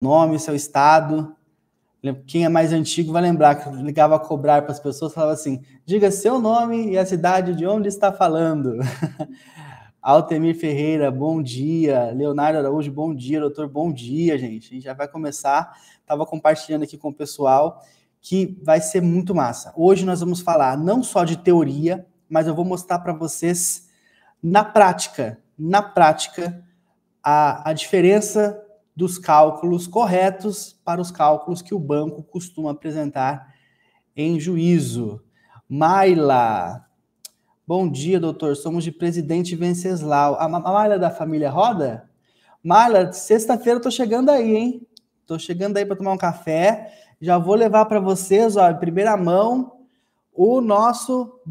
nome, seu estado. Quem é mais antigo vai lembrar que eu ligava a cobrar para as pessoas, falava assim, diga seu nome e a cidade de onde está falando. Altemir Ferreira, bom dia. Leonardo Araújo, bom dia. Doutor, bom dia, gente. A gente já vai começar. Estava compartilhando aqui com o pessoal que vai ser muito massa. Hoje nós vamos falar não só de teoria, mas eu vou mostrar para vocês na prática, a diferença dos cálculos corretos para os cálculos que o banco costuma apresentar em juízo. Maila, bom dia, doutor. Somos de Presidente Venceslau. A Maila da família Roda? Maila, sexta-feira eu tô chegando aí, hein? Tô chegando aí para tomar um café. Já vou levar para vocês, ó, em primeira mão, o nosso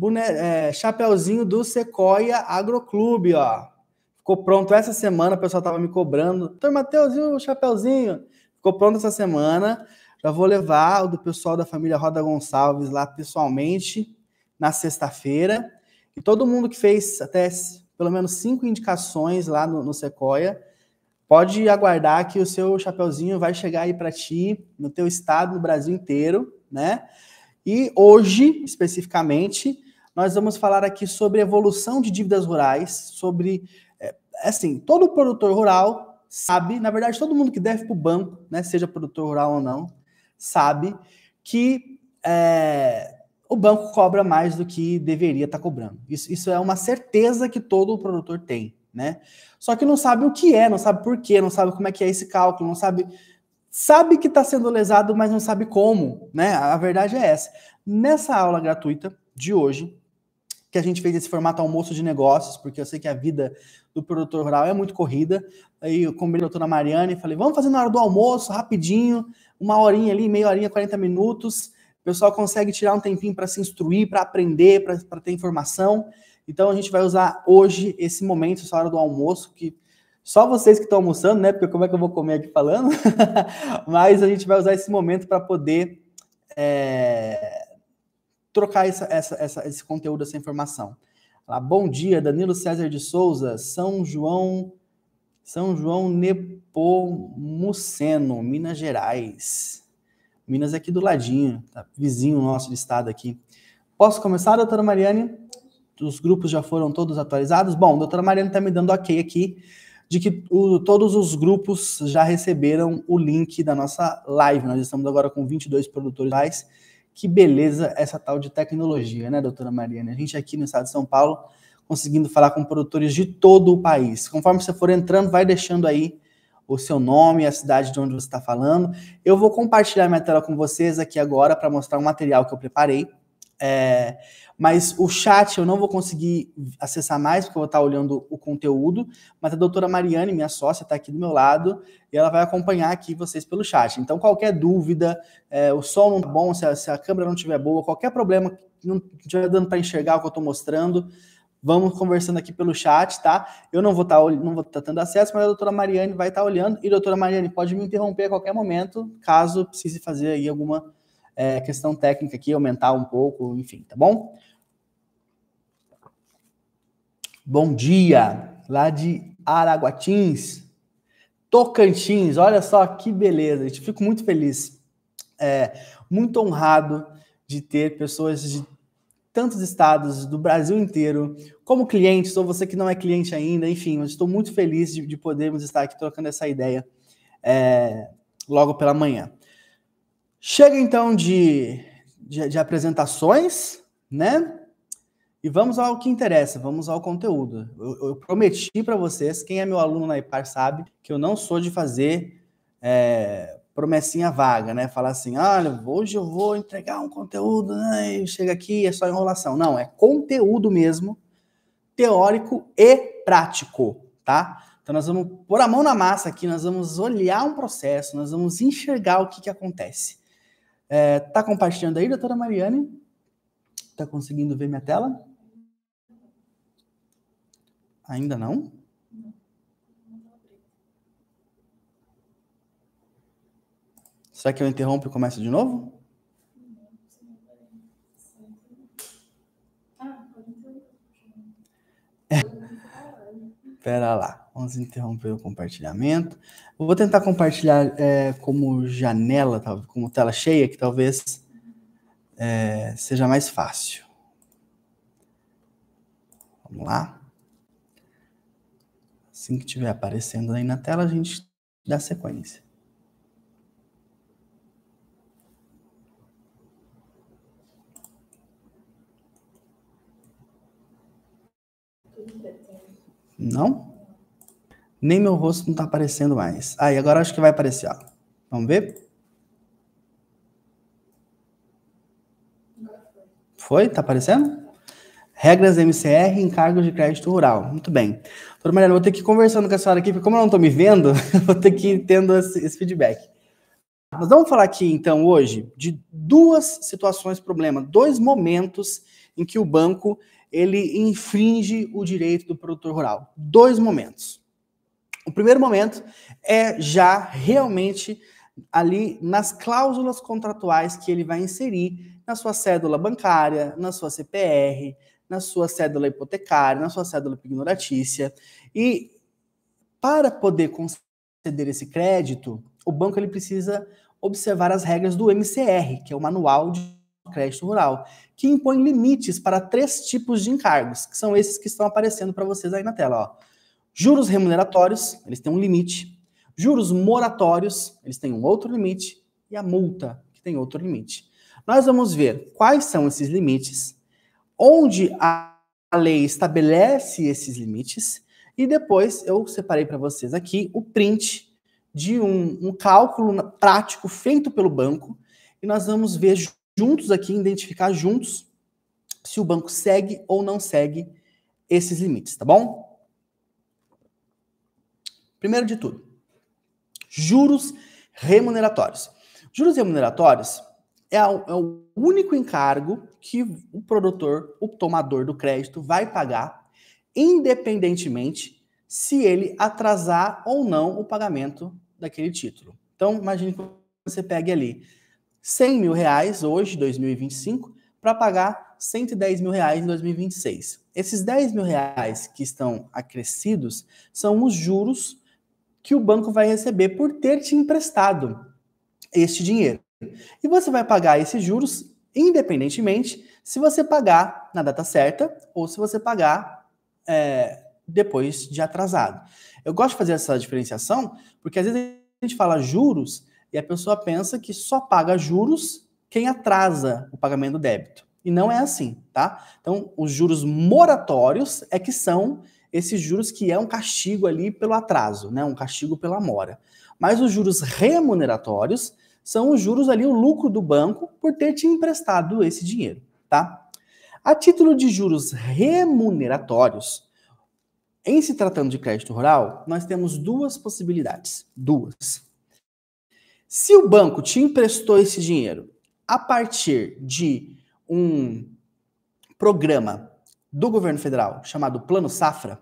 chapeuzinho do Sequoia Agroclube, ó. Ficou pronto essa semana, o pessoal estava me cobrando. Doutor Matheus, e o chapeuzinho? Ficou pronto essa semana. Já vou levar o do pessoal da família Roda Gonçalves lá pessoalmente na sexta-feira. E todo mundo que fez até pelo menos 5 indicações lá no Sequoia, pode aguardar que o seu chapeuzinho vai chegar aí para ti, no teu estado, no Brasil inteiro, né? E hoje, especificamente, nós vamos falar aqui sobre evolução de dívidas rurais, sobre, assim, todo produtor rural sabe, na verdade, todo mundo que deve para o banco, né, seja produtor rural ou não, sabe que o banco cobra mais do que deveria estar cobrando. Isso é uma certeza que todo produtor tem, né? Só que não sabe o que é, não sabe por quê, não sabe como é que é esse cálculo, não sabe que está sendo lesado, mas não sabe como, né? A verdade é essa. Nessa aula gratuita de hoje, que a gente fez esse formato almoço de negócios, porque eu sei que a vida do produtor rural é muito corrida, aí eu combinei com a doutora Mariane e falei, vamos fazer na hora do almoço, rapidinho, 1 horinha ali, meia horinha, 40 minutos, o pessoal consegue tirar um tempinho para se instruir, para aprender, para ter informação. Então a gente vai usar hoje esse momento, essa hora do almoço, que só vocês que estão almoçando, né? Porque como é que eu vou comer aqui falando? Mas a gente vai usar esse momento para poder trocar esse conteúdo, essa informação. Lá, bom dia, Danilo César de Souza, São João Nepomuceno, Minas Gerais. Minas é aqui do ladinho, tá? Vizinho nosso de estado aqui. Posso começar, doutora Mariane? Os grupos já foram todos atualizados? Bom, a doutora Mariane está me dando ok aqui, de que todos os grupos já receberam o link da nossa live. Nós estamos agora com 22 produtores rurais. Que beleza essa tal de tecnologia, né, doutora Mariane? A gente aqui no estado de São Paulo conseguindo falar com produtores de todo o país. Conforme você for entrando, vai deixando aí o seu nome, a cidade de onde você está falando. Eu vou compartilhar minha tela com vocês aqui agora para mostrar um material que eu preparei. Mas o chat eu não vou conseguir acessar mais, porque eu vou estar olhando o conteúdo, mas a doutora Mariane, minha sócia, está aqui do meu lado, e ela vai acompanhar aqui vocês pelo chat. Então, qualquer dúvida, o som não tá bom, se a câmera não estiver boa, qualquer problema que não estiver dando para enxergar o que eu estou mostrando, vamos conversando aqui pelo chat, tá? Eu não vou estar tendo acesso, mas a doutora Mariane vai estar olhando, e doutora Mariane, pode me interromper a qualquer momento, caso precise fazer aí alguma questão técnica aqui, aumentar um pouco, enfim, tá bom? Bom dia, lá de Araguatins, Tocantins, olha só que beleza, eu fico muito feliz, muito honrado de ter pessoas de tantos estados do Brasil inteiro como clientes, ou você que não é cliente ainda, enfim, eu estou muito feliz de podermos estar aqui trocando essa ideia logo pela manhã. Chega então de apresentações, né? E vamos ao que interessa, vamos ao conteúdo. Eu prometi para vocês, quem é meu aluno na IPAR sabe, que eu não sou de fazer promessinha vaga, né? Falar assim, olha, hoje eu vou entregar um conteúdo, né? E chega aqui é só enrolação. Não, é conteúdo mesmo, teórico e prático, tá? Então nós vamos pôr a mão na massa aqui, nós vamos olhar um processo, nós vamos enxergar o que acontece. Tá compartilhando aí, doutora Mariane? Tá conseguindo ver minha tela? Ainda não? Será que eu interrompo e começo de novo? Pera lá, vamos interromper o compartilhamento. Eu vou tentar compartilhar como janela, como tela cheia, que talvez seja mais fácil. Vamos lá. Assim que estiver aparecendo aí na tela, a gente dá sequência. Não? Nem meu rosto não está aparecendo mais. E agora acho que vai aparecer, ó. Vamos ver? Foi? Tá aparecendo? Regras MCR, encargos de crédito rural. Muito bem. Doutora Mariana, vou ter que ir conversando com a senhora aqui, porque como eu não estou me vendo, vou ter que ir tendo esse feedback. Nós vamos falar aqui, então, hoje, de duas situações, problema, dois momentos em que o banco ele infringe o direito do produtor rural. Dois momentos. O primeiro momento é já realmente ali nas cláusulas contratuais que ele vai inserir na sua cédula bancária, na sua CPR, na sua cédula hipotecária, na sua cédula pignoratícia. E para poder conceder esse crédito, o banco ele precisa observar as regras do MCR, que é o Manual de Crédito Rural, que impõe limites para 3 tipos de encargos, que são esses que estão aparecendo para vocês aí na tela, ó. Juros remuneratórios, eles têm um limite. Juros moratórios, eles têm um outro limite. E a multa, que tem outro limite. Nós vamos ver quais são esses limites, onde a lei estabelece esses limites, e depois eu separei para vocês aqui o print de um cálculo prático feito pelo banco, e nós vamos ver juntos aqui, identificar juntos, se o banco segue ou não segue esses limites, tá bom? Primeiro de tudo, juros remuneratórios. Juros remuneratórios é o único encargo que o produtor, o tomador do crédito, vai pagar, independentemente se ele atrasar ou não o pagamento daquele título. Então, imagine que você pegue ali 100 mil reais hoje, 2025, para pagar 110 mil reais em 2026. Esses 10 mil reais que estão acrescidos são os juros que o banco vai receber por ter te emprestado este dinheiro. E você vai pagar esses juros independentemente se você pagar na data certa ou se você pagar depois de atrasado. Eu gosto de fazer essa diferenciação porque às vezes a gente fala juros e a pessoa pensa que só paga juros quem atrasa o pagamento do débito. E não é assim, tá? Então, os juros moratórios é que são esses juros que é um castigo ali pelo atraso, né? Um castigo pela mora. Mas os juros remuneratórios são os juros ali, o lucro do banco por ter te emprestado esse dinheiro, tá? A título de juros remuneratórios, em se tratando de crédito rural, nós temos duas possibilidades. Duas. Se o banco te emprestou esse dinheiro a partir de um programa do governo federal chamado Plano Safra,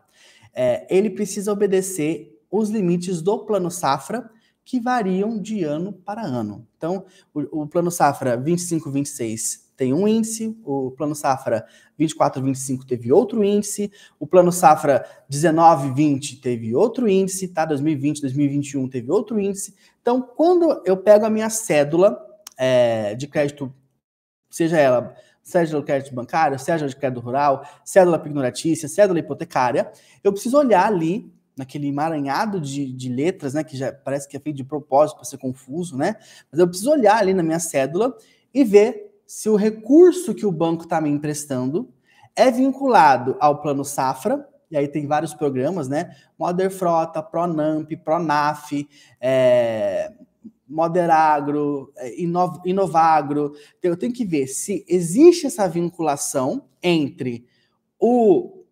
ele precisa obedecer os limites do Plano Safra, que variam de ano para ano. Então, o Plano Safra 25-26 tem um índice, o Plano Safra 24-25 teve outro índice, o Plano Safra 19-20 teve outro índice, tá? 2020-2021 teve outro índice. Então, quando eu pego a minha cédula de crédito, seja ela cédula de crédito bancário, cédula de crédito rural, cédula pignoratícia, cédula hipotecária, eu preciso olhar ali naquele emaranhado de letras, né, que já parece que é feito de propósito para ser confuso, né? Mas eu preciso olhar ali na minha cédula e ver se o recurso que o banco está me emprestando é vinculado ao Plano Safra, e aí tem vários programas, né? Moder Frota, Pronamp, Pronaf, Moderagro, Inovagro. Então, eu tenho que ver se existe essa vinculação entre o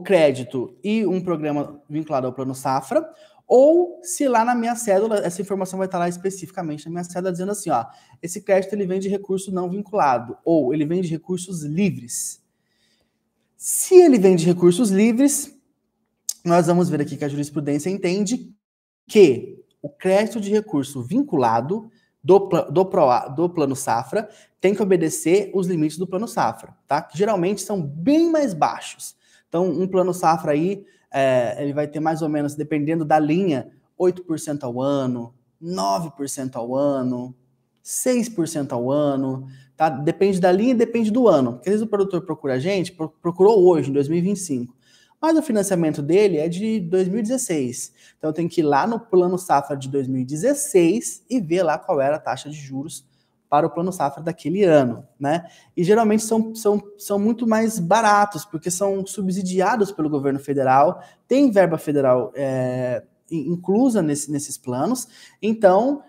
crédito e um programa vinculado ao Plano Safra, ou se lá na minha cédula, essa informação vai estar lá especificamente na minha cédula, dizendo assim, ó, esse crédito ele vem de recurso não vinculado, ou ele vem de recursos livres. Se ele vem de recursos livres, nós vamos ver aqui que a jurisprudência entende que o crédito de recurso vinculado do Plano Safra tem que obedecer os limites do Plano Safra, tá? Que geralmente são bem mais baixos. Então, um Plano Safra aí ele vai ter mais ou menos, dependendo da linha, 8% ao ano, 9% ao ano, 6% ao ano, tá? Depende da linha e depende do ano. Porque às vezes o produtor procura a gente, procurou hoje, em 2025, mas o financiamento dele é de 2016. Então tem que ir lá no Plano Safra de 2016 e ver lá qual era a taxa de juros para o Plano Safra daquele ano, né? E geralmente são muito mais baratos, porque são subsidiados pelo governo federal, tem verba federal inclusa nesses planos. Então,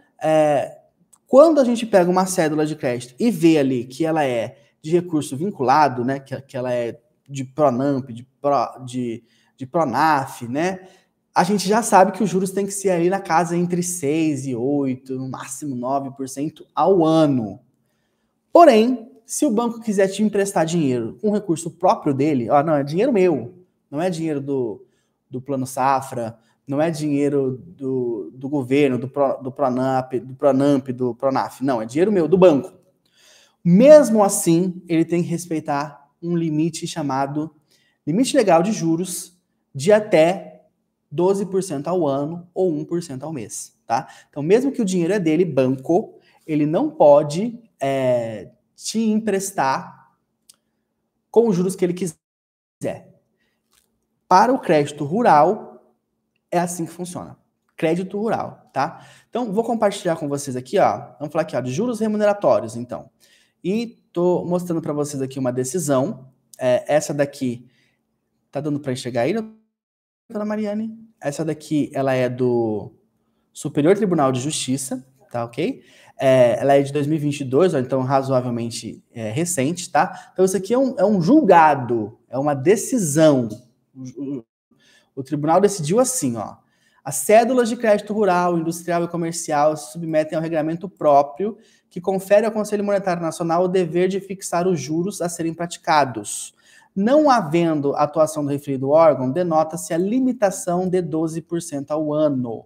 quando a gente pega uma cédula de crédito e vê ali que ela é de recurso vinculado, né, que ela é de Pronamp, de Pronaf, né, a gente já sabe que os juros tem que ser ali na casa entre 6% e 8%, no máximo 9% ao ano. Porém, se o banco quiser te emprestar dinheiro com recurso próprio dele, não, é dinheiro meu, não é dinheiro do Plano Safra, não é dinheiro do governo, do Pronamp, do Pronaf, não, é dinheiro meu, do banco. Mesmo assim, ele tem que respeitar um limite chamado limite legal de juros de até 12% ao ano ou 1% ao mês, tá? Então, mesmo que o dinheiro é dele, banco, ele não pode te emprestar com os juros que ele quiser. Para o crédito rural, é assim que funciona. Crédito rural, tá? Então, vou compartilhar com vocês aqui, ó. Vamos falar aqui, ó, de juros remuneratórios, então. E tô mostrando para vocês aqui uma decisão. Essa daqui, tá dando para enxergar aí, doutora Mariane? Essa daqui, ela é do Superior Tribunal de Justiça, tá ok? Ela é de 2022, ó, então razoavelmente recente, tá? Então isso aqui é um julgado, é uma decisão. O tribunal decidiu assim, ó. As cédulas de crédito rural, industrial e comercial se submetem ao regulamento próprio que confere ao Conselho Monetário Nacional o dever de fixar os juros a serem praticados. Não havendo atuação do referido órgão, denota-se a limitação de 12% ao ano,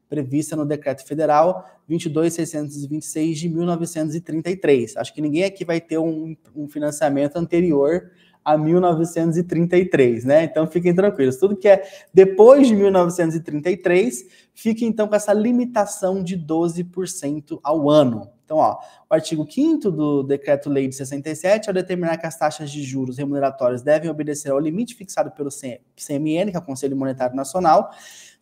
prevista no Decreto Federal 22.626 de 1933. Acho que ninguém aqui vai ter um financiamento anterior a 1933, né? Então fiquem tranquilos. Tudo que é depois de 1933, fique então com essa limitação de 12% ao ano. Então, ó, o artigo 5º do Decreto-Lei de 67, ao determinar que as taxas de juros remuneratórias devem obedecer ao limite fixado pelo CMN, que é o Conselho Monetário Nacional,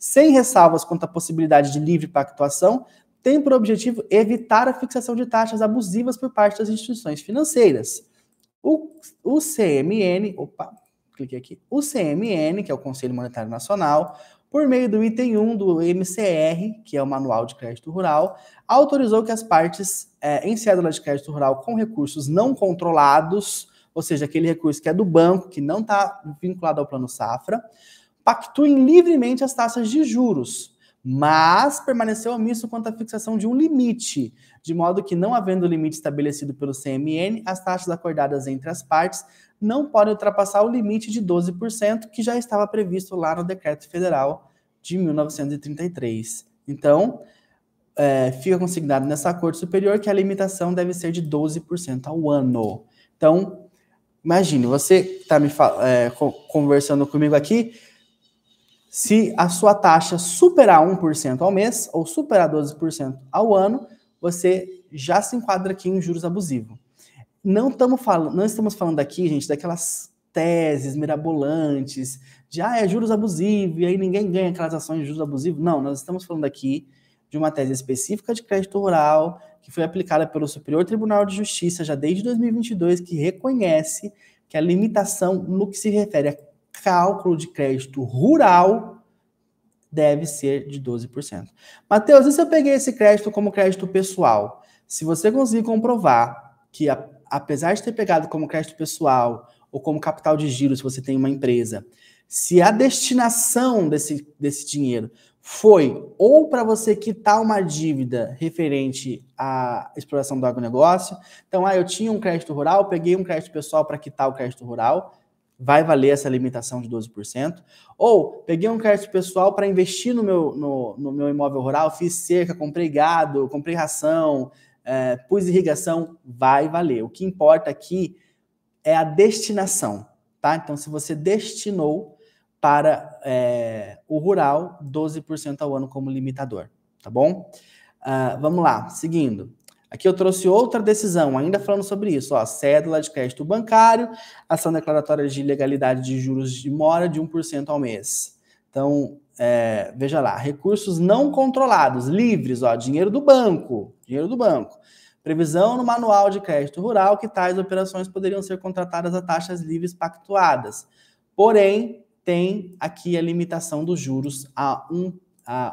sem ressalvas quanto à possibilidade de livre pactuação, tem por objetivo evitar a fixação de taxas abusivas por parte das instituições financeiras. O CMN, cliquei aqui, o CMN, que é o Conselho Monetário Nacional, por meio do item 1 do MCR, que é o Manual de Crédito Rural, autorizou que as partes em cédula de crédito rural com recursos não controlados, ou seja, aquele recurso que é do banco, que não está vinculado ao Plano Safra, pactuem livremente as taxas de juros, mas permaneceu omisso quanto à fixação de um limite, de modo que, não havendo limite estabelecido pelo CMN, as taxas acordadas entre as partes não podem ultrapassar o limite de 12%, que já estava previsto lá no Decreto Federal de 1933. Então, fica consignado nessa Corte Superior que a limitação deve ser de 12% ao ano. Então, imagine, você que está conversando comigo aqui, se a sua taxa superar 1% ao mês ou superar 12% ao ano, você já se enquadra aqui em juros abusivos. Não estamos falando aqui, gente, daquelas teses mirabolantes de é juros abusivos e aí ninguém ganha aquelas ações de juros abusivos. Não, nós estamos falando aqui de uma tese específica de crédito rural que foi aplicada pelo Superior Tribunal de Justiça já desde 2022, que reconhece que a limitação no que se refere a cálculo de crédito rural deve ser de 12%. Mateus, e se eu peguei esse crédito como crédito pessoal? Se você conseguir comprovar que, apesar de ter pegado como crédito pessoal ou como capital de giro, se você tem uma empresa, se a destinação desse dinheiro foi ou para você quitar uma dívida referente à exploração do agronegócio, então, eu tinha um crédito rural, peguei um crédito pessoal para quitar o crédito rural, vai valer essa limitação de 12%. Ou peguei um crédito pessoal para investir no meu imóvel rural, fiz cerca, comprei gado, comprei ração, pus irrigação, vai valer. O que importa aqui é a destinação, tá? Então, se você destinou para o rural, 12% ao ano como limitador, tá bom? Vamos lá, seguindo. Aqui eu trouxe outra decisão, ainda falando sobre isso, ó, cédula de crédito bancário, ação declaratória de ilegalidade de juros de mora de 1% ao mês. Então, veja lá, recursos não controlados, livres, ó, dinheiro do banco. Previsão no manual de crédito rural que tais operações poderiam ser contratadas a taxas livres pactuadas. Porém, tem aqui a limitação dos juros a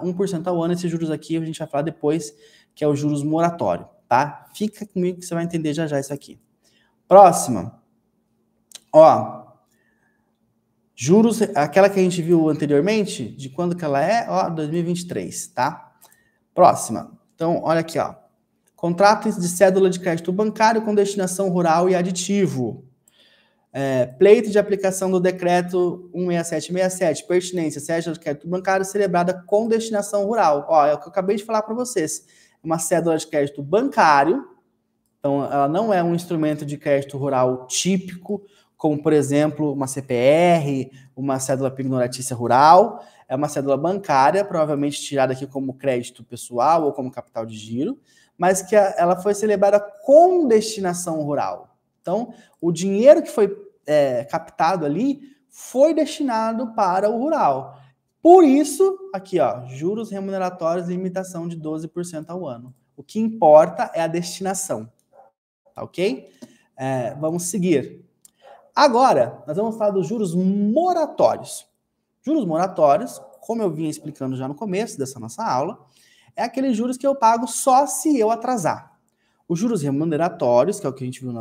1% ao ano. Esses juros aqui a gente vai falar depois, que é o juros moratório, tá? Fica comigo que você vai entender já já isso aqui. Próxima. Ó, juros, aquela que a gente viu anteriormente, de quando que ela é? Ó, 2023, tá? Próxima. Então, olha aqui, ó. Contratos de cédula de crédito bancário com destinação rural e aditivo. Pleito de aplicação do decreto 16767, pertinência, cédula de crédito bancário celebrada com destinação rural. Ó, é o que eu acabei de falar para vocês. Uma cédula de crédito bancário, então ela não é um instrumento de crédito rural típico, como, por exemplo, uma CPR, uma cédula pignoratícia rural. É uma cédula bancária, provavelmente tirada aqui como crédito pessoal ou como capital de giro, mas que ela foi celebrada com destinação rural. Então, o dinheiro que foi captado ali foi destinado para o rural. Por isso, aqui, ó, juros remuneratórios e limitação de 12% ao ano. O que importa é a destinação, tá ok? Vamos seguir. Agora, nós vamos falar dos juros moratórios. Juros moratórios, como eu vinha explicando já no começo dessa nossa aula, é aqueles juros que eu pago só se eu atrasar. Os juros remuneratórios, que é o que a gente viu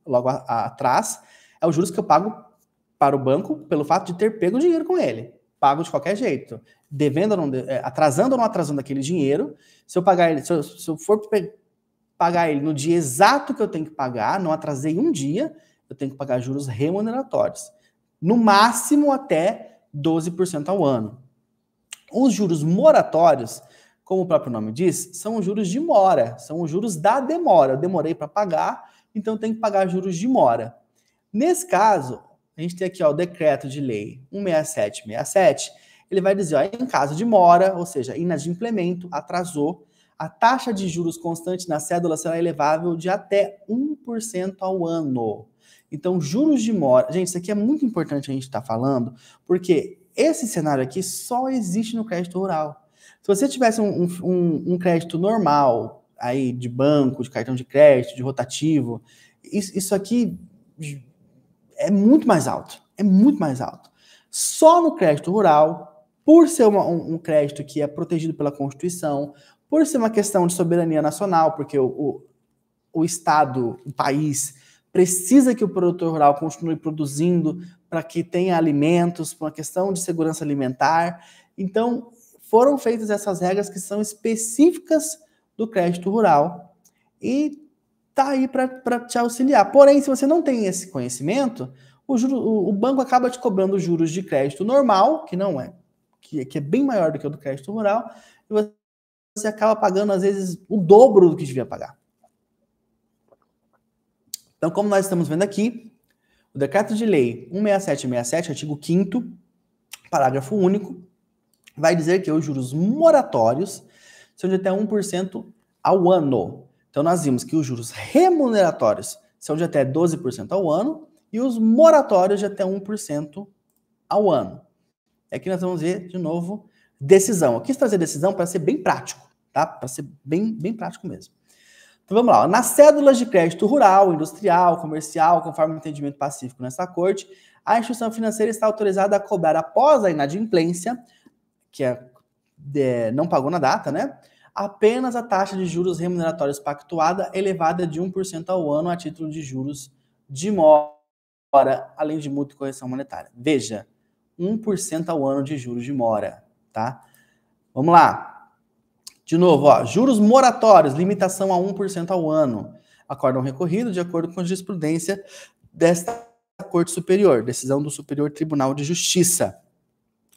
logo atrás, é os juros que eu pago para o banco pelo fato de ter pego o dinheiro com ele. Pago de qualquer jeito. Devendo ou não, atrasando ou não atrasando aquele dinheiro, se eu pagar ele, se eu for pagar ele no dia exato que eu tenho que pagar, não atrasei um dia, eu tenho que pagar juros remuneratórios. No máximo até 12% ao ano. Os juros moratórios, como o próprio nome diz, são os juros de mora, são os juros da demora. Eu demorei para pagar, então eu tenho que pagar juros de mora. Nesse caso, a gente tem aqui ó, o decreto de lei 16767, ele vai dizer, ó, em caso de mora, ou seja, inadimplemento, atrasou, a taxa de juros constante na cédula será elevável de até 1% ao ano. Então, juros de mora... Gente, isso aqui é muito importante a gente estar falando, porque esse cenário aqui só existe no crédito rural. Se você tivesse um crédito normal, aí de banco, de cartão de crédito, de rotativo, isso aqui é muito mais alto. É muito mais alto. Só no crédito rural, por ser um crédito que é protegido pela Constituição, por ser uma questão de soberania nacional, porque o Estado, o país, precisa que o produtor rural continue produzindo para que tenha alimentos, por uma questão de segurança alimentar. Então, foram feitas essas regras que são específicas do crédito rural e tá aí para te auxiliar. Porém, se você não tem esse conhecimento, o banco acaba te cobrando juros de crédito normal, que não é, que é bem maior do que o do crédito rural, e você acaba pagando, às vezes, o dobro do que devia pagar. Então, como nós estamos vendo aqui, o decreto de lei 16767, artigo 5º, parágrafo único, vai dizer que os juros moratórios são de até 1% ao ano. Então, nós vimos que os juros remuneratórios são de até 12% ao ano e os moratórios de até 1% ao ano. Aqui nós vamos ver, de novo, decisão. Eu quis trazer decisão para ser bem prático, tá? Para ser bem prático mesmo. Então, vamos lá. Nas cédulas de crédito rural, industrial, comercial, conforme o entendimento pacífico nessa corte, a instituição financeira está autorizada a cobrar após a inadimplência, que não pagou na data, né? Apenas a taxa de juros remuneratórios pactuada elevada de 1% ao ano a título de juros de mora, além de multa e correção monetária. Veja, 1% ao ano de juros de mora, tá? Vamos lá. De novo, ó, juros moratórios, limitação a 1% ao ano. Acórdão recorrido de acordo com a jurisprudência desta Corte Superior, decisão do Superior Tribunal de Justiça.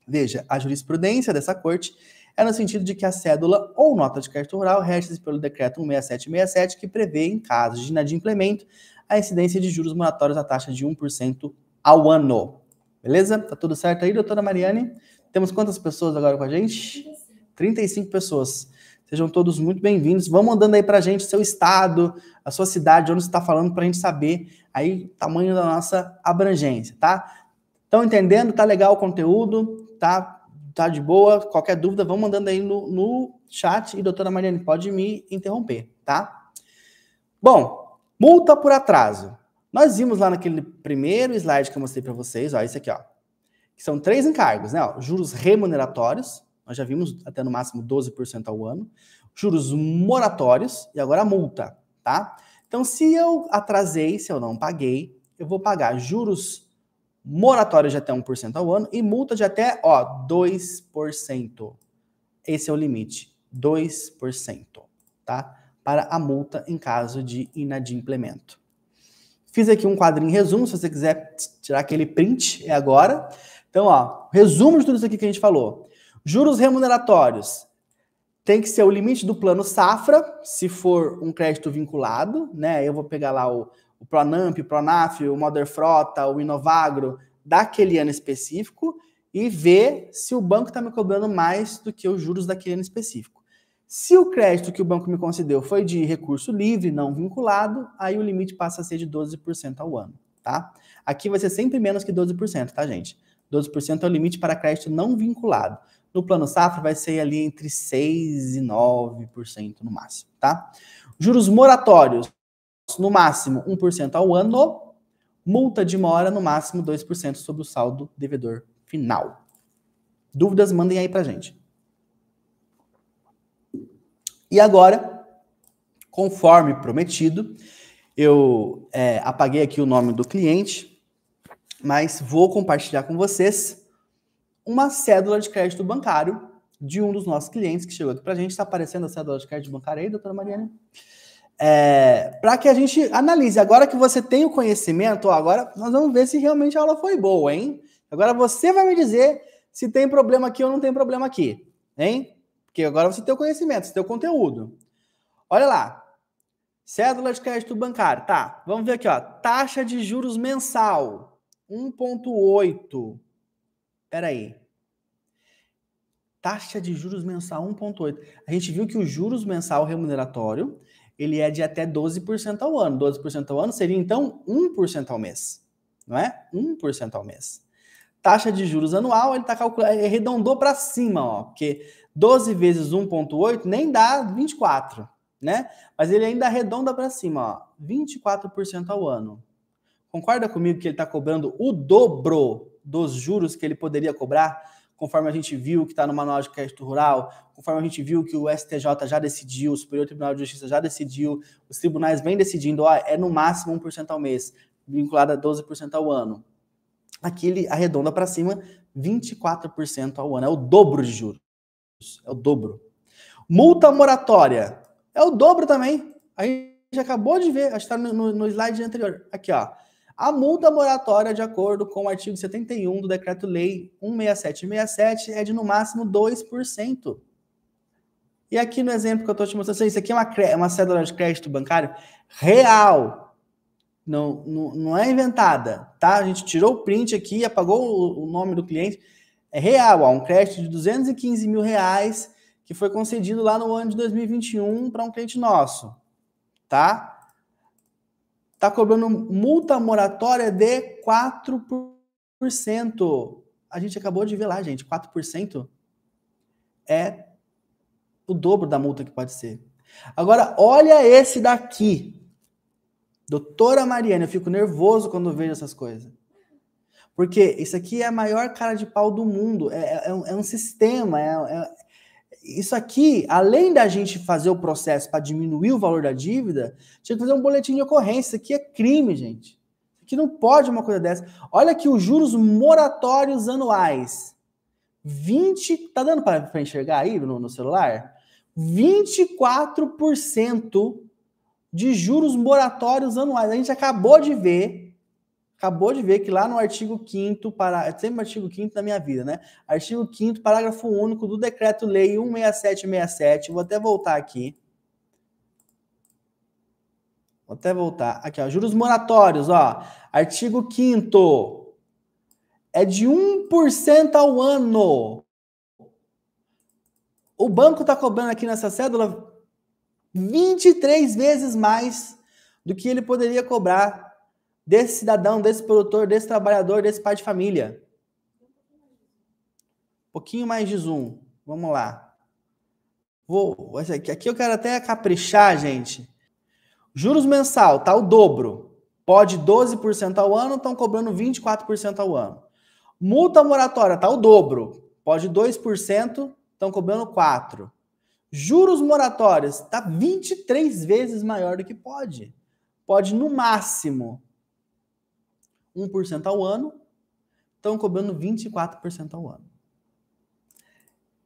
Veja, a jurisprudência dessa corte é no sentido de que a cédula ou nota de crédito rural rege-se pelo decreto 16767, que prevê, em caso de inadimplemento, a incidência de juros moratórios à taxa de 1% ao ano. Beleza? Tá tudo certo aí, doutora Mariane? Temos quantas pessoas agora com a gente? 35 pessoas. Sejam todos muito bem-vindos. Vão mandando aí pra gente seu estado, a sua cidade, onde você está falando, pra gente saber aí o tamanho da nossa abrangência, tá? Estão entendendo? Tá legal o conteúdo? Tá de boa? Qualquer dúvida, vão mandando aí no chat e doutora Mariane pode me interromper, tá? Bom, multa por atraso. Nós vimos lá naquele primeiro slide que eu mostrei para vocês, ó, esse aqui, ó, que são 3 encargos, né? Ó, juros remuneratórios, nós já vimos até no máximo 12% ao ano, juros moratórios e agora a multa, tá? Então, se eu atrasei, se eu não paguei, eu vou pagar juros moratórios de até 1% ao ano e multa de até, ó, 2%. Esse é o limite, 2%, tá? Para a multa em caso de inadimplemento. Fiz aqui um quadrinho resumo, se você quiser tirar aquele print, é agora. Então, ó, resumo de tudo isso aqui que a gente falou. Juros remuneratórios. Tem que ser o limite do plano safra, se for um crédito vinculado, né? Eu vou pegar lá o Pronamp, o Pronaf, o Moder Frota, o Inovagro, daquele ano específico, e ver se o banco está me cobrando mais do que os juros daquele ano específico. Se o crédito que o banco me concedeu foi de recurso livre, não vinculado, aí o limite passa a ser de 12% ao ano, tá? Aqui vai ser sempre menos que 12%, tá, gente? 12% é o limite para crédito não vinculado. No plano safra vai ser ali entre 6% e 9% no máximo, tá? Juros moratórios, no máximo 1% ao ano. Multa de mora, no máximo 2% sobre o saldo devedor final. Dúvidas, mandem aí pra gente. E agora, conforme prometido, eu apaguei aqui o nome do cliente, mas vou compartilhar com vocês uma cédula de crédito bancário de um dos nossos clientes que chegou aqui pra gente. Está aparecendo a cédula de crédito bancário aí, doutora Mariane? Para que a gente analise. Agora que você tem o conhecimento, ó, agora nós vamos ver se realmente a aula foi boa, hein? Agora você vai me dizer se tem problema aqui ou não tem problema aqui, hein? Porque agora você tem o conhecimento, você tem o conteúdo. Olha lá. Cédula de crédito bancário. Tá, vamos ver aqui, ó. Taxa de juros mensal, 1,8. Peraí. Taxa de juros mensal, 1,8. A gente viu que o juros mensal remuneratório, ele é de até 12% ao ano. 12% ao ano seria, então, 1% ao mês. Não é? 1% ao mês. Taxa de juros anual, ele está calculando, arredondou para cima, ó, porque 12 vezes 1,8 nem dá 24, né? Mas ele ainda arredonda para cima, ó, 24% ao ano. Concorda comigo que ele está cobrando o dobro dos juros que ele poderia cobrar, conforme a gente viu que está no Manual de Crédito Rural, conforme a gente viu que o STJ já decidiu, o Superior Tribunal de Justiça já decidiu, os tribunais vêm decidindo, ó, é no máximo 1% ao mês, vinculado a 12% ao ano. Aqui ele arredonda para cima 24% ao ano. É o dobro de juros. É o dobro. Multa moratória. É o dobro também. A gente acabou de ver, acho que está no slide anterior. Aqui, ó. A multa moratória, de acordo com o artigo 71 do Decreto-Lei 16767, é de no máximo 2%. E aqui no exemplo que eu estou te mostrando, isso aqui é uma cédula de crédito bancário real. Não é inventada, tá? A gente tirou o print aqui, apagou o nome do cliente. É real, ó, um crédito de 215 mil reais que foi concedido lá no ano de 2021 para um cliente nosso, tá? Tá cobrando multa moratória de 4%. A gente acabou de ver lá, gente, 4% é o dobro da multa que pode ser. Agora, olha esse daqui. Doutora Mariane, eu fico nervoso quando vejo essas coisas. Porque isso aqui é a maior cara de pau do mundo. É um sistema. Isso aqui, além da gente fazer o processo para diminuir o valor da dívida, tinha que fazer um boletim de ocorrência. Isso aqui é crime, gente. Isso aqui não pode uma coisa dessa. Olha aqui os juros moratórios anuais. Tá dando para enxergar aí no celular? 24% de juros moratórios anuais. A gente acabou de ver que lá no artigo 5º, sempre o artigo 5º da minha vida, né? Artigo 5º, parágrafo único do Decreto-Lei 16767, vou até voltar aqui. Aqui, ó, juros moratórios, ó, artigo 5º, é de 1% ao ano. O banco está cobrando aqui nessa cédula 23 vezes mais do que ele poderia cobrar desse cidadão, desse produtor, desse trabalhador, desse pai de família. Um pouquinho mais de zoom. Vamos lá. Aqui eu quero até caprichar, gente. Juros mensal, tá o dobro. Pode 12% ao ano, estão cobrando 24% ao ano. Multa moratória, tá o dobro. Pode 2%, estão cobrando 4%. Juros moratórios, tá 23 vezes maior do que pode. Pode, no máximo, 1% ao ano, estão cobrando 24% ao ano.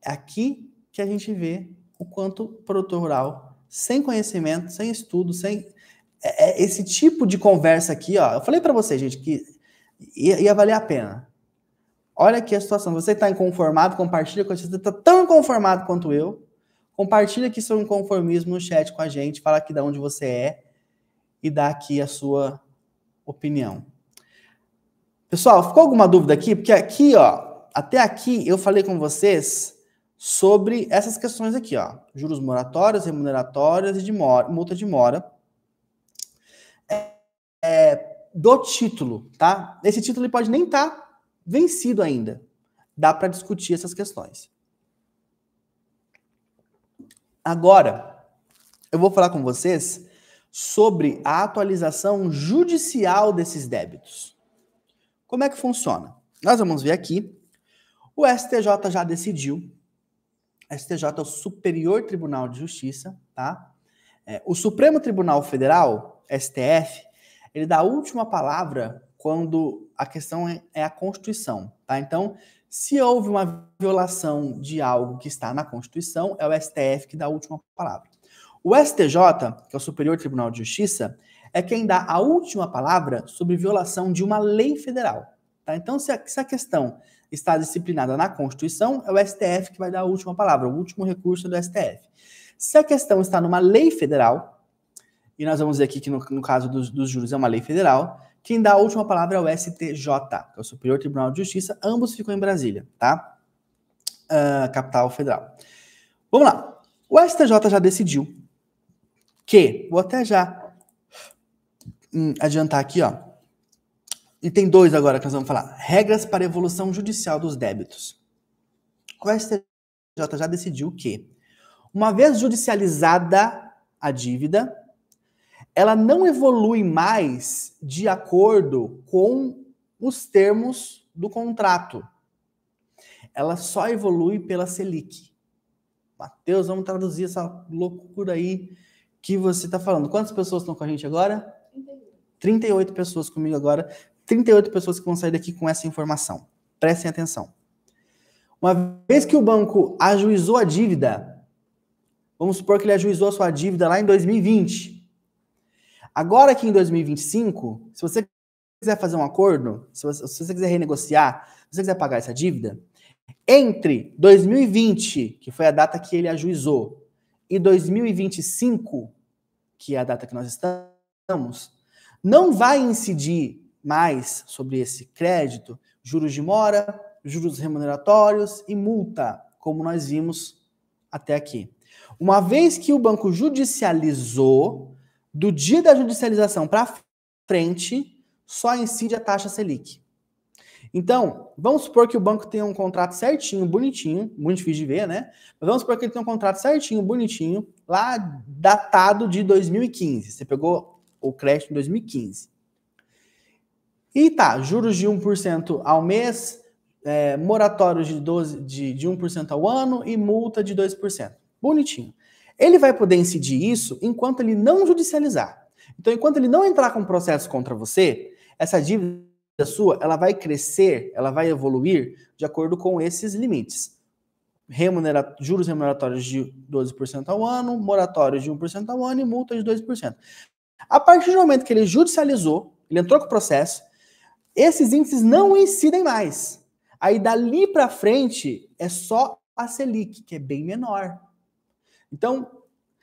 É aqui que a gente vê o quanto o produtor rural, sem conhecimento, sem estudo, sem esse tipo de conversa aqui, ó. Eu falei para você, gente, que ia valer a pena. Olha aqui a situação. Você está inconformado, compartilha com a gente. Você está tão inconformado quanto eu. Compartilha aqui seu inconformismo no chat com a gente. Fala aqui de onde você é e dá aqui a sua opinião. Pessoal, ficou alguma dúvida aqui? Porque aqui, ó, até aqui eu falei com vocês sobre essas questões aqui, ó. Juros moratórios, remuneratórios e de multa de mora. Do título, tá? Esse título ele pode nem estar vencido ainda. Dá para discutir essas questões. Agora, eu vou falar com vocês sobre a atualização judicial desses débitos. Como é que funciona? Nós vamos ver aqui. O STJ já decidiu. STJ é o Superior Tribunal de Justiça, tá? O Supremo Tribunal Federal, STF, ele dá a última palavra quando a questão é a Constituição, tá? Então, se houve uma violação de algo que está na Constituição, é o STF que dá a última palavra. O STJ, que é o Superior Tribunal de Justiça, é quem dá a última palavra sobre violação de uma lei federal, tá? Então, se a questão está disciplinada na Constituição, é o STF que vai dar a última palavra, o último recurso do STF. Se a questão está numa lei federal, e nós vamos ver aqui que no caso dos juros é uma lei federal, quem dá a última palavra é o STJ, que é o Superior Tribunal de Justiça, ambos ficam em Brasília, tá? Capital federal. Vamos lá. O STJ já decidiu que, vou até já adiantar aqui, ó, e tem dois agora que nós vamos falar, regras para evolução judicial dos débitos. O STJ já decidiu que, uma vez judicializada a dívida, ela não evolui mais de acordo com os termos do contrato. Ela só evolui pela Selic. Matheus, vamos traduzir essa loucura aí que você está falando. Quantas pessoas estão com a gente agora? 38 pessoas comigo agora. 38 pessoas que vão sair daqui com essa informação. Prestem atenção. Uma vez que o banco ajuizou a dívida, vamos supor que ele ajuizou a sua dívida lá em 2020. Agora aqui em 2025, se você quiser fazer um acordo, se você quiser renegociar, se você quiser pagar essa dívida, entre 2020, que foi a data que ele ajuizou, e 2025, que é a data que nós estamos, não vai incidir mais sobre esse crédito juros de mora, juros remuneratórios e multa, como nós vimos até aqui. Uma vez que o banco judicializou, do dia da judicialização para frente, só incide a taxa Selic. Então, vamos supor que o banco tenha um contrato certinho, bonitinho, muito difícil de ver, né? Mas vamos supor que ele tenha um contrato certinho, bonitinho, lá datado de 2015. Você pegou o crédito em 2015. E tá, juros de 1% ao mês, moratórios de 1% ao ano e multa de 2%. Bonitinho. Ele vai poder incidir isso enquanto ele não judicializar. Então, enquanto ele não entrar com processo contra você, essa dívida sua, ela vai crescer, ela vai evoluir de acordo com esses limites. Juros remuneratórios de 12% ao ano, moratórios de 1% ao ano e multa de 2%. A partir do momento que ele judicializou, ele entrou com o processo, esses índices não incidem mais. Aí, dali para frente, é só a Selic, que é bem menor. Então,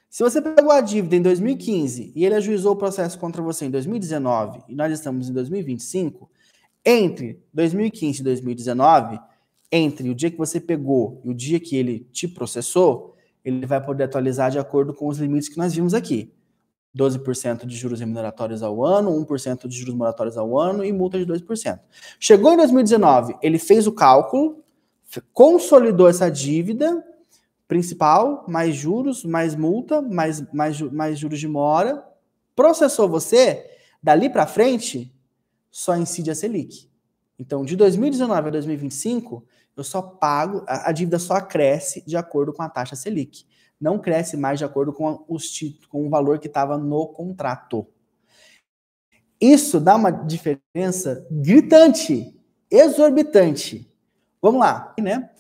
se você pegou a dívida em 2015 e ele ajuizou o processo contra você em 2019 e nós estamos em 2025, Entre 2015 e 2019, entre o dia que você pegou e o dia que ele te processou, ele vai poder atualizar de acordo com os limites que nós vimos aqui. 12% de juros remuneratórios ao ano, 1% de juros moratórios ao ano e multa de 2%. Chegou em 2019, ele fez o cálculo, consolidou essa dívida principal, mais juros, mais multa, mais juros de mora, processou você, dali para frente, só incide a Selic. Então, de 2019 a 2025, eu só pago, a dívida só cresce de acordo com a taxa Selic. Não cresce mais de acordo com o valor que estava no contrato. Isso dá uma diferença gritante, exorbitante. Vamos lá, né?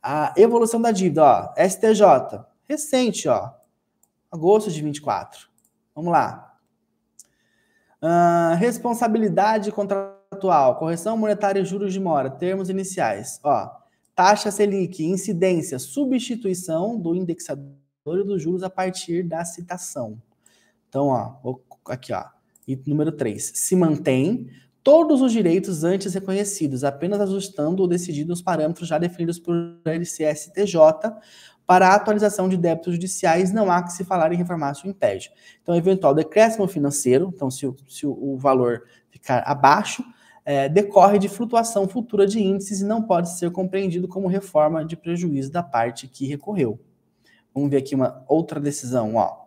A evolução da dívida, ó, STJ, recente, ó, agosto de 24. Vamos lá. Responsabilidade contratual, correção monetária e juros de mora, termos iniciais, ó, taxa Selic, incidência, substituição do indexador dos juros a partir da citação. Então, ó, aqui, ó, e número 3, se mantém todos os direitos antes reconhecidos, apenas ajustando ou decidindo os parâmetros já definidos por LCSTJ para a atualização de débitos judiciais, não há que se falar em reformar o impede. Então, eventual decréscimo financeiro, então se o valor ficar abaixo, decorre de flutuação futura de índices e não pode ser compreendido como reforma de prejuízo da parte que recorreu. Vamos ver aqui uma outra decisão, ó.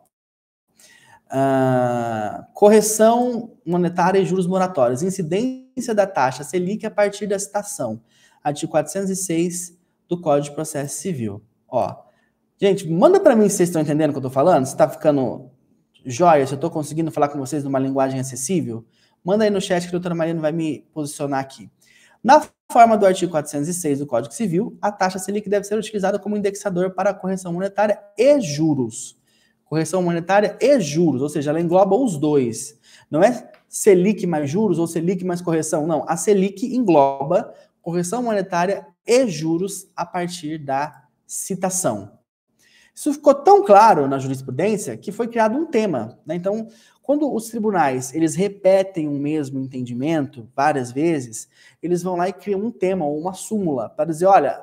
Correção monetária e juros moratórios. Incidência da taxa Selic a partir da citação. Artigo 406 do Código de Processo Civil. Ó, gente, manda para mim se vocês estão entendendo o que eu estou falando. Se está ficando jóia, se eu estou conseguindo falar com vocês numa linguagem acessível. Manda aí no chat que a doutora Mariana vai me posicionar aqui. Na forma do artigo 406 do Código Civil, a taxa Selic deve ser utilizada como indexador para a correção monetária e juros. Correção monetária e juros, ou seja, ela engloba os dois. Não é Selic mais juros ou Selic mais correção, não. A Selic engloba correção monetária e juros a partir da citação. Isso ficou tão claro na jurisprudência que foi criado um tema, né? Então, quando os tribunais eles repetem o mesmo entendimento várias vezes, eles vão lá e criam um tema ou uma súmula para dizer, olha,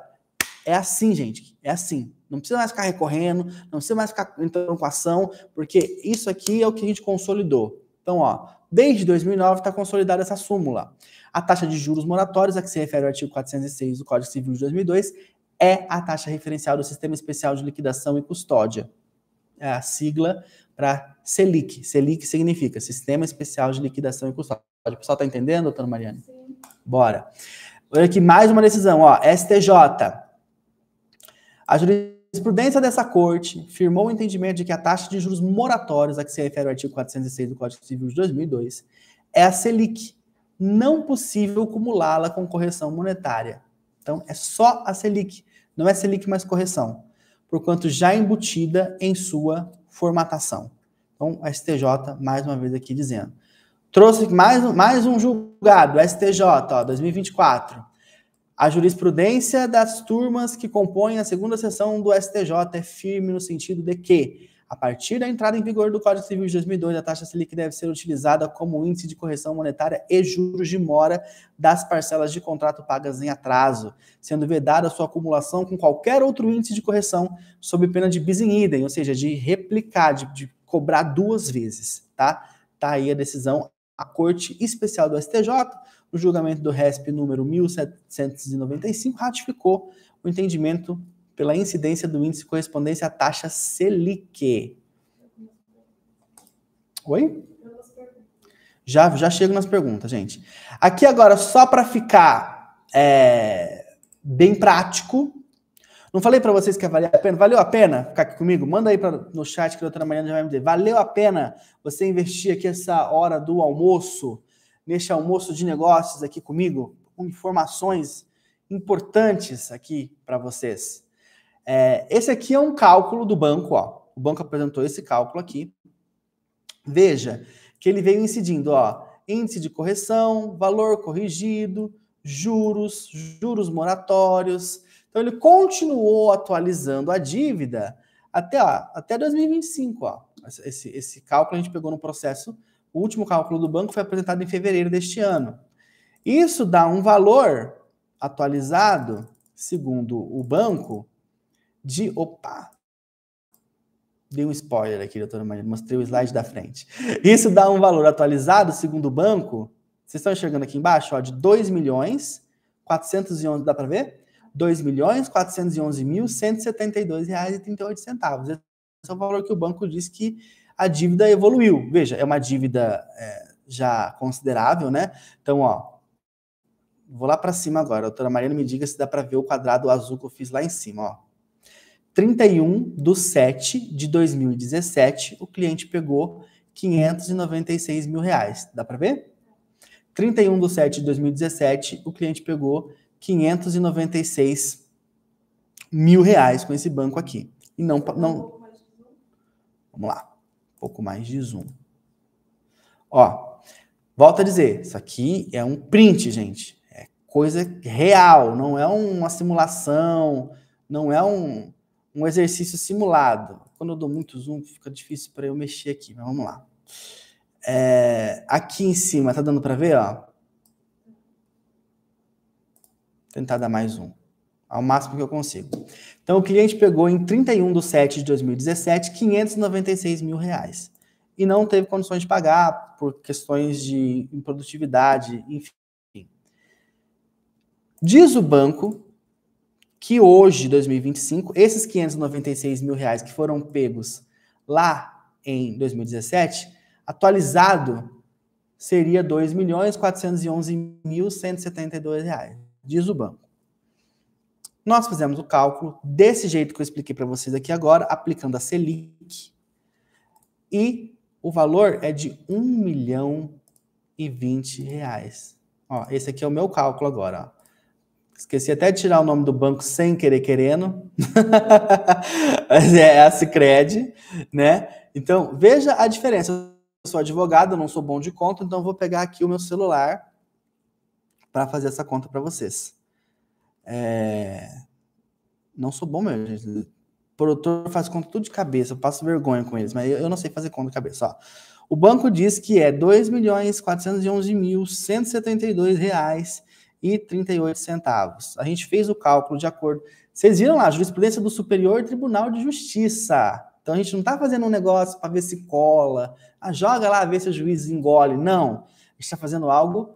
é assim, gente, é assim. Não precisa mais ficar recorrendo, não precisa mais ficar entrando com ação, porque isso aqui é o que a gente consolidou. Então, ó, desde 2009 está consolidada essa súmula. A taxa de juros moratórios, a que se refere ao artigo 406 do Código Civil de 2002, é a taxa referencial do Sistema Especial de Liquidação e Custódia. É a sigla para Selic. Selic significa Sistema Especial de Liquidação e Custódia. O pessoal está entendendo, doutora Mariana? Sim. Bora. Olha aqui, mais uma decisão, ó, STJ. A jurisprudência dessa corte firmou o entendimento de que a taxa de juros moratórios, a que se refere ao artigo 406 do Código Civil de 2002, é a Selic, não possível cumulá-la com correção monetária. Então, é só a Selic, não é Selic mais correção, porquanto já embutida em sua formatação. Então, a STJ, mais uma vez aqui dizendo. Trouxe mais um julgado, STJ, ó, 2024. A jurisprudência das turmas que compõem a segunda seção do STJ é firme no sentido de que, a partir da entrada em vigor do Código Civil de 2002, a taxa Selic deve ser utilizada como índice de correção monetária e juros de mora das parcelas de contrato pagas em atraso, sendo vedada sua acumulação com qualquer outro índice de correção, sob pena de bis in idem, ou seja, de replicar, de cobrar duas vezes, tá? Tá aí a decisão. A Corte Especial do STJ, no julgamento do RESP número 1795, ratificou o entendimento pela incidência do índice de correspondência à taxa Selic. Oi? Já chego nas perguntas, gente. Aqui agora, só para ficar bem prático, não falei para vocês que ia valer a pena? Valeu a pena ficar aqui comigo? Manda aí no chat que a doutora Mariana já vai me dizer. Valeu a pena você investir aqui essa hora do almoço, neste almoço de negócios aqui comigo, com informações importantes aqui para vocês. Esse aqui é um cálculo do banco, ó. O banco apresentou esse cálculo aqui. Veja que ele veio incidindo, ó, índice de correção, valor corrigido, juros moratórios. Então, ele continuou atualizando a dívida até 2025. Ó. Esse cálculo a gente pegou no processo. O último cálculo do banco foi apresentado em fevereiro deste ano. Isso dá um valor atualizado, segundo o banco, de... Opa! Dei um spoiler aqui, doutora Maria, mostrei o slide da frente. Isso dá um valor atualizado, segundo o banco, vocês estão enxergando aqui embaixo, ó, de 2.411.000, dá para ver? R$ 2.411.172,38. Esse é o valor que o banco diz que a dívida evoluiu. Veja, é uma dívida já considerável, né? Então, ó, vou lá para cima agora. A doutora Mariana me diga se dá para ver o quadrado azul que eu fiz lá em cima, ó. 31/7/2017, o cliente pegou R$596 mil. Dá para ver? 31/7/2017, o cliente pegou R$596 mil com esse banco aqui. E não... Vamos lá. Um pouco mais de zoom. Ó, volto a dizer, isso aqui é um print, gente. É coisa real, não é uma simulação, não é um exercício simulado. Quando eu dou muito zoom, fica difícil para eu mexer aqui, mas vamos lá. Aqui em cima, tá dando para ver, ó? Vou tentar dar mais zoom, ao máximo que eu consigo. Então, o cliente pegou em 31/7/2017 R$596 mil e não teve condições de pagar por questões de improdutividade, enfim. Diz o banco que hoje, 2025, esses R$596 mil que foram pegos lá em 2017, atualizado, seria R$ 2.411.172, diz o banco. Nós fizemos o cálculo desse jeito que eu expliquei para vocês aqui agora, aplicando a Selic, e o valor é de R$1.020. Ó, esse aqui é o meu cálculo agora, ó. Esqueci até de tirar o nome do banco sem querer querendo. É a Sicredi, né? Então, veja a diferença. Eu sou advogado, eu não sou bom de conta, então eu vou pegar aqui o meu celular para fazer essa conta para vocês. Não sou bom mesmo, gente. O produtor faz conta tudo de cabeça, eu passo vergonha com eles, mas eu não sei fazer conta de cabeça. Ó. O banco diz que é R$ 2.411.172,38. A gente fez o cálculo de acordo... Vocês viram lá, a jurisprudência do Superior Tribunal de Justiça. Então, a gente não está fazendo um negócio para ver se cola. Joga lá, ver se o juiz engole. Não. A gente está fazendo algo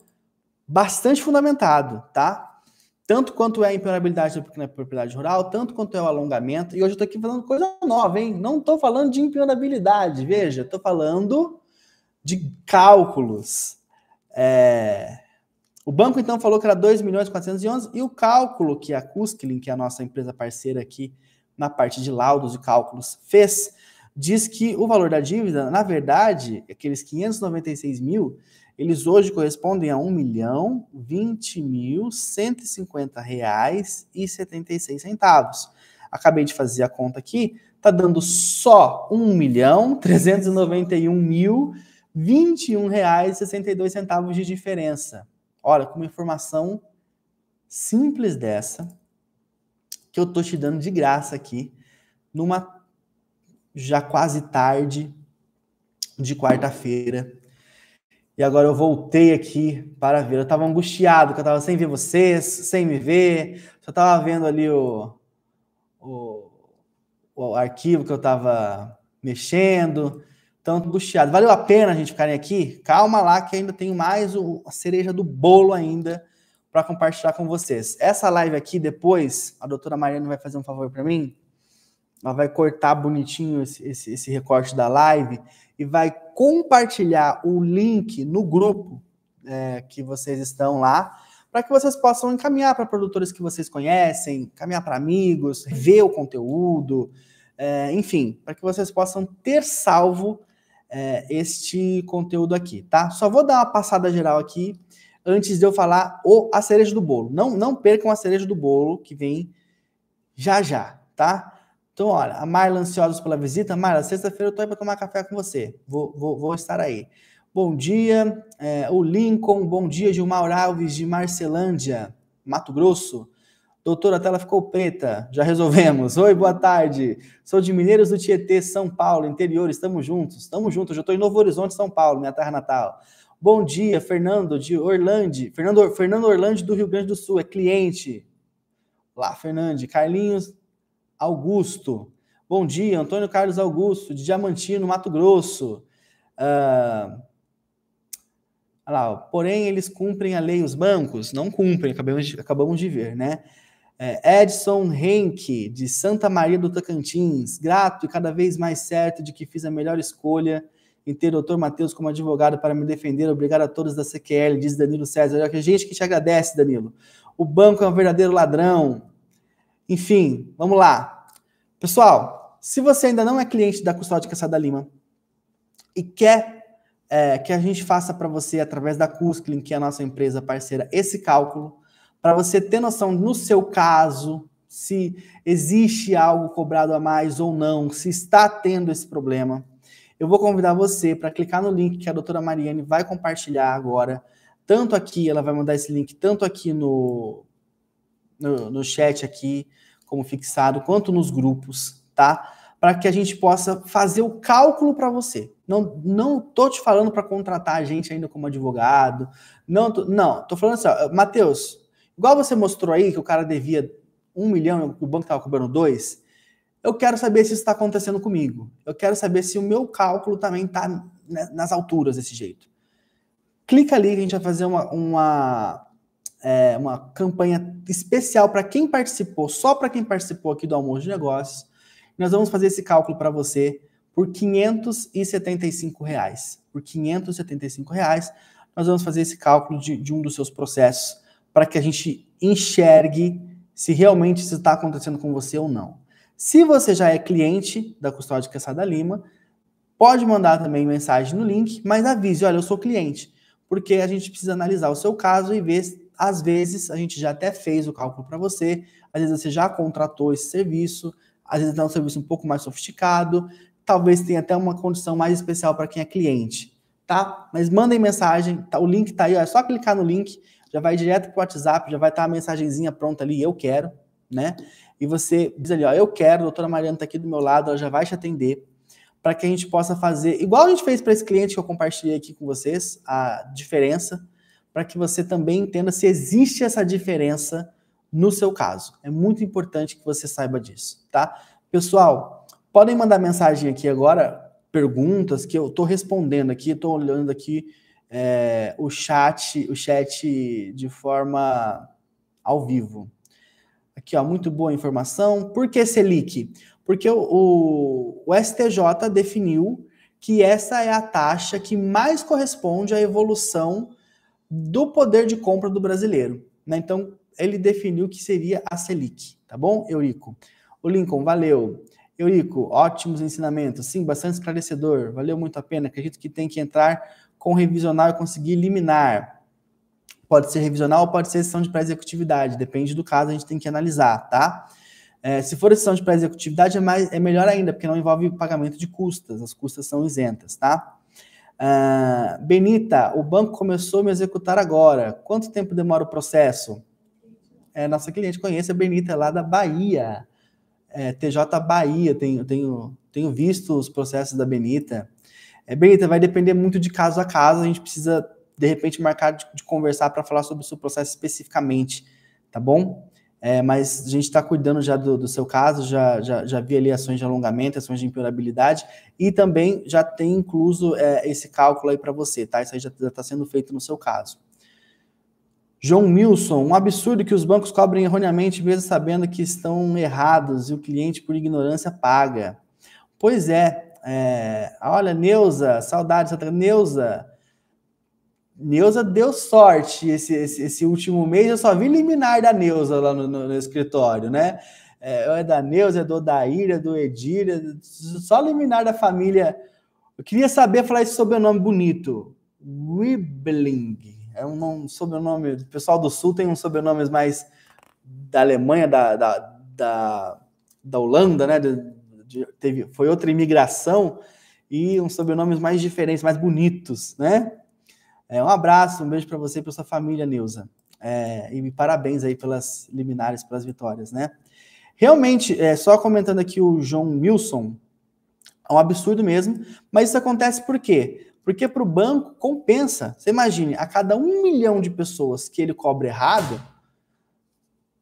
bastante fundamentado, tá? Tanto quanto é a impenhorabilidade da propriedade rural, tanto quanto é o alongamento. E hoje eu estou aqui falando coisa nova, hein? Não estou falando de impenhorabilidade, veja. Estou falando de cálculos. O banco, então, falou que era 2.411.000 e o cálculo que a Cusklin, que é a nossa empresa parceira aqui na parte de laudos e cálculos, fez, diz que o valor da dívida, na verdade, aqueles 596 mil, eles hoje correspondem a R$1.020.150,76. Acabei de fazer a conta aqui, está dando só R$1.391.021,62 de diferença. Olha, com uma informação simples dessa, que eu estou te dando de graça aqui, numa já quase tarde de quarta-feira. E agora eu voltei aqui para ver. Eu estava angustiado, que eu estava sem ver vocês, sem me ver. Só estava vendo ali o arquivo que eu estava mexendo. Então, angustiado. Valeu a pena a gente ficarem aqui? Calma lá, que ainda tenho mais a cereja do bolo ainda para compartilhar com vocês. Essa live aqui, depois, a doutora Mariana vai fazer um favor para mim. Ela vai cortar bonitinho esse recorte da live e vai compartilhar o link no grupo que vocês estão lá, para que vocês possam encaminhar para produtores que vocês conhecem, encaminhar para amigos, ver o conteúdo, enfim, para que vocês possam ter salvo este conteúdo aqui, tá? Só vou dar uma passada geral aqui, antes de eu falar a cereja do bolo. Não percam a cereja do bolo, que vem já, tá? Então, olha, a Marla ansiosa pela visita. Marla, sexta-feira eu tô aí para tomar café com você. Vou estar aí. Bom dia, o Lincoln. Bom dia, Gilmar Alves, de Marcelândia, Mato Grosso. Doutora, a tela ficou preta. Já resolvemos. Oi, boa tarde. Sou de Mineiros do Tietê, São Paulo, interior. Estamos juntos. Eu já estou em Novo Horizonte, São Paulo, minha terra natal. Bom dia, Fernando de Orlando. Fernando Orlando do Rio Grande do Sul, é cliente. Olá, Fernando. Carlinhos Augusto. Bom dia, Antônio Carlos Augusto, de Diamantino, Mato Grosso. Olha lá, porém, eles cumprem a lei, os bancos? Não cumprem, acabamos de ver, né? Edson Henke, de Santa Maria do Tocantins. Grato e cada vez mais certo de que fiz a melhor escolha em ter o Dr. Matheus como advogado para me defender. Obrigado a todos da CQL, diz Danilo César. A gente que te agradece, Danilo. O banco é um verdadeiro ladrão. Enfim, vamos lá. Pessoal, se você ainda não é cliente da Custódia Quesada Lima e quer que a gente faça para você, através da Cusclin, que é a nossa empresa parceira, esse cálculo, para você ter noção, no seu caso, se existe algo cobrado a mais ou não, se está tendo esse problema, eu vou convidar você para clicar no link que a doutora Mariane vai compartilhar agora, tanto aqui, ela vai mandar esse link, tanto aqui no chat aqui, como fixado, quanto nos grupos, tá? Para que a gente possa fazer o cálculo para você. Não tô te falando para contratar a gente ainda como advogado, tô falando assim, ó, Matheus, igual você mostrou aí que o cara devia 1 milhão, o banco estava cobrando 2, eu quero saber se isso está acontecendo comigo. Eu quero saber se o meu cálculo também está nas alturas desse jeito. Clica ali que a gente vai fazer uma campanha especial para quem participou, só para quem participou aqui do Almoço de Negócios. Nós vamos fazer esse cálculo para você por R$ 575. Por R$ 575, nós vamos fazer esse cálculo de um dos seus processos para que a gente enxergue se realmente isso está acontecendo com você ou não. Se você já é cliente da Custódia Quesada Lima, pode mandar também mensagem no link, mas avise, olha, eu sou cliente, porque a gente precisa analisar o seu caso e ver, às vezes, a gente já até fez o cálculo para você, às vezes você já contratou esse serviço, às vezes é um serviço um pouco mais sofisticado, talvez tenha até uma condição mais especial para quem é cliente, tá? Mas mandem mensagem, tá? O link tá aí, ó, é só clicar no link, já vai direto para o WhatsApp, já vai estar a mensagenzinha pronta ali, eu quero, né? E você diz ali, ó, eu quero, a doutora Mariana está aqui do meu lado, ela já vai te atender, para que a gente possa fazer, igual a gente fez para esse cliente que eu compartilhei aqui com vocês, a diferença, para que você também entenda se existe essa diferença no seu caso. É muito importante que você saiba disso, tá? Pessoal, podem mandar mensagem aqui agora, perguntas que eu estou respondendo aqui, estou olhando aqui o chat de forma ao vivo. Aqui, ó, muito boa informação. Por que Selic? Porque o STJ definiu que essa é a taxa que mais corresponde à evolução do poder de compra do brasileiro, né? Então, ele definiu que seria a Selic, tá bom, Eurico? O Lincoln, valeu. Eurico, ótimos ensinamentos. Sim, bastante esclarecedor. Valeu muito a pena. Acredito que tem que entrar com revisional e conseguir eliminar. Pode ser revisional ou pode ser sessão de pré-executividade, depende do caso, a gente tem que analisar, tá? Se for sessão de pré-executividade é melhor ainda, porque não envolve pagamento de custas, as custas são isentas, tá? Benita, o banco começou a me executar agora, quanto tempo demora o processo? Nossa cliente conhece a Benita, lá da Bahia, TJ Bahia, tenho visto os processos da Benita. Benita, vai depender muito de caso a caso, a gente precisa de repente marcar de conversar para falar sobre o seu processo especificamente, tá bom? Mas a gente está cuidando já do seu caso, já vi ali ações de alongamento, ações de imperabilidade, e também já tem incluso esse cálculo aí para você, tá? Isso aí já está sendo feito no seu caso. João Milson, um absurdo que os bancos cobrem erroneamente, mesmo sabendo que estão errados, e o cliente, por ignorância, paga. Pois olha, Neuza, saudades, Neuza deu sorte esse último mês, eu só vi liminar da Neuza lá no escritório, né? É da Neuza, é do Odair, é do Edir, só liminar da família. Eu queria saber falar esse sobrenome bonito. Wibling, é um sobrenome, o pessoal do Sul tem uns sobrenomes mais da Alemanha, da Holanda, né? Foi outra imigração e uns sobrenomes mais diferentes, mais bonitos, né? Um abraço, um beijo para você e para sua família, Neuza. E parabéns aí pelas liminares, pelas vitórias, né? Realmente, só comentando aqui o João Wilson, é um absurdo mesmo, mas isso acontece por quê? Porque para o banco compensa. Você imagine, a cada 1 milhão de pessoas que ele cobra errado,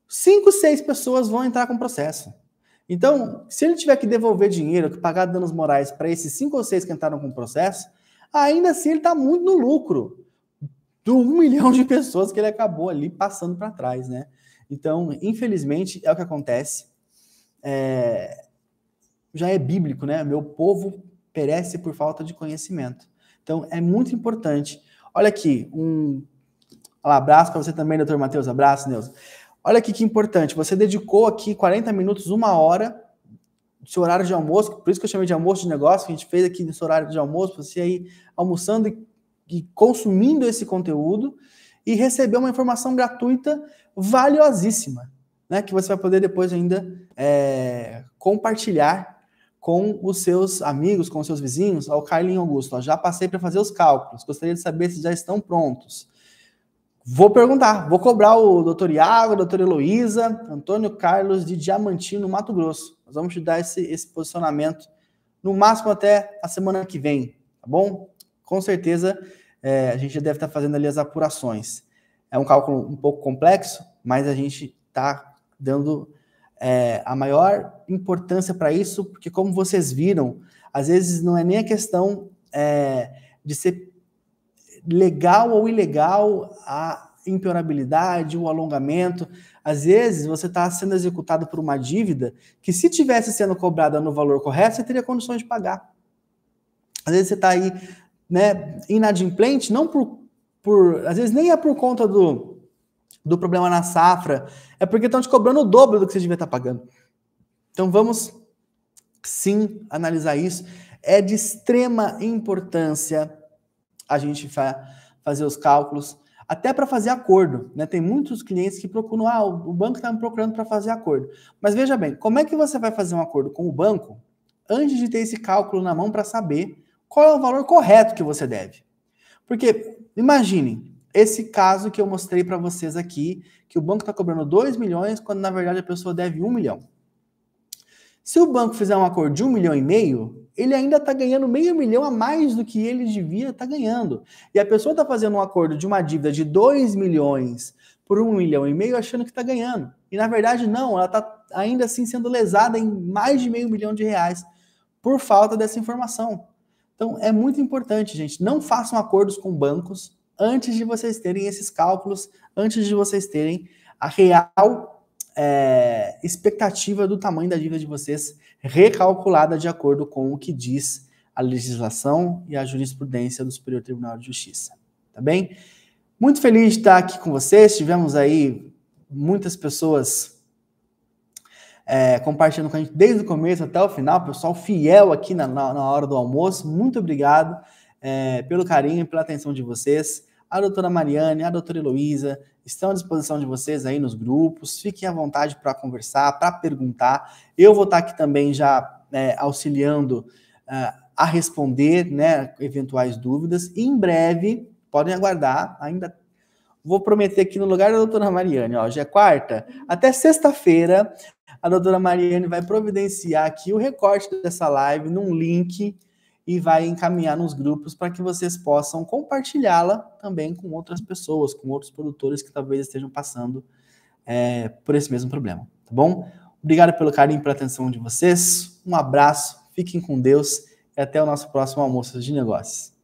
5, 6 pessoas vão entrar com processo. Então, se ele tiver que devolver dinheiro, que pagar danos morais para esses 5 ou 6 que entraram com processo, ainda assim ele está muito no lucro do 1 milhão de pessoas que ele acabou ali passando para trás, né? Então, infelizmente, é o que acontece. Já é bíblico, né? Meu povo perece por falta de conhecimento. Então, é muito importante. Olha aqui, um abraço para você também, doutor Matheus. Abraço, Neuza. Olha aqui que importante. Você dedicou aqui 40 minutos, 1 hora do seu horário de almoço, por isso que eu chamei de almoço de negócio, que a gente fez aqui nesse horário de almoço, você aí almoçando e consumindo esse conteúdo e receber uma informação gratuita valiosíssima, né? Que você vai poder depois ainda compartilhar com os seus amigos, com os seus vizinhos. Ó, o Carlinho Augusto, ó, já passei para fazer os cálculos, gostaria de saber se já estão prontos. Vou perguntar, vou cobrar o doutor Iago, a doutora Heloísa, Antônio Carlos de Diamantino, Mato Grosso. Nós vamos te dar esse posicionamento, no máximo até a semana que vem, tá bom? Com certeza, a gente já deve estar fazendo ali as apurações. É um cálculo um pouco complexo, mas a gente está dando a maior importância para isso, porque como vocês viram, às vezes não é nem a questão de ser legal ou ilegal a impenhorabilidade, o alongamento. Às vezes você está sendo executado por uma dívida que, se tivesse sendo cobrada no valor correto, você teria condições de pagar. Às vezes você está aí, né, inadimplente, não às vezes nem é por conta do problema na safra, é porque estão te cobrando o dobro do que você devia estar pagando. Então vamos sim analisar isso. É de extrema importância a gente fazer os cálculos, até para fazer acordo, né? Tem muitos clientes que procuram, o banco está me procurando para fazer acordo. Mas veja bem, como é que você vai fazer um acordo com o banco antes de ter esse cálculo na mão para saber qual é o valor correto que você deve? Porque, imaginem, esse caso que eu mostrei para vocês aqui, que o banco está cobrando 2 milhões, quando na verdade a pessoa deve 1 milhão. Se o banco fizer um acordo de 1,5 milhão, ele ainda está ganhando meio milhão a mais do que ele devia estar ganhando. E a pessoa está fazendo um acordo de uma dívida de 2 milhões por 1,5 milhão achando que está ganhando. E na verdade não, ela está ainda assim sendo lesada em mais de R$500 mil por falta dessa informação. Então é muito importante, gente, não façam acordos com bancos antes de vocês terem esses cálculos, antes de vocês terem a real expectativa do tamanho da dívida de vocês recalculada de acordo com o que diz a legislação e a jurisprudência do Superior Tribunal de Justiça. Tá bem? Muito feliz de estar aqui com vocês. Tivemos aí muitas pessoas compartilhando com a gente desde o começo até o final, pessoal fiel aqui na hora do almoço. Muito obrigado pelo carinho e pela atenção de vocês. A doutora Mariane, a doutora Heloísa estão à disposição de vocês aí nos grupos. Fiquem à vontade para conversar, para perguntar. Eu vou estar aqui também já auxiliando a responder, né, eventuais dúvidas. E em breve, podem aguardar, ainda vou prometer aqui no lugar da doutora Mariane, ó, já é quarta, até sexta-feira, a doutora Mariane vai providenciar aqui o recorte dessa live num link e vai encaminhar nos grupos para que vocês possam compartilhá-la também com outras pessoas, com outros produtores que talvez estejam passando por esse mesmo problema, tá bom? Obrigado pelo carinho e pela atenção de vocês, um abraço, fiquem com Deus e até o nosso próximo almoço de negócios.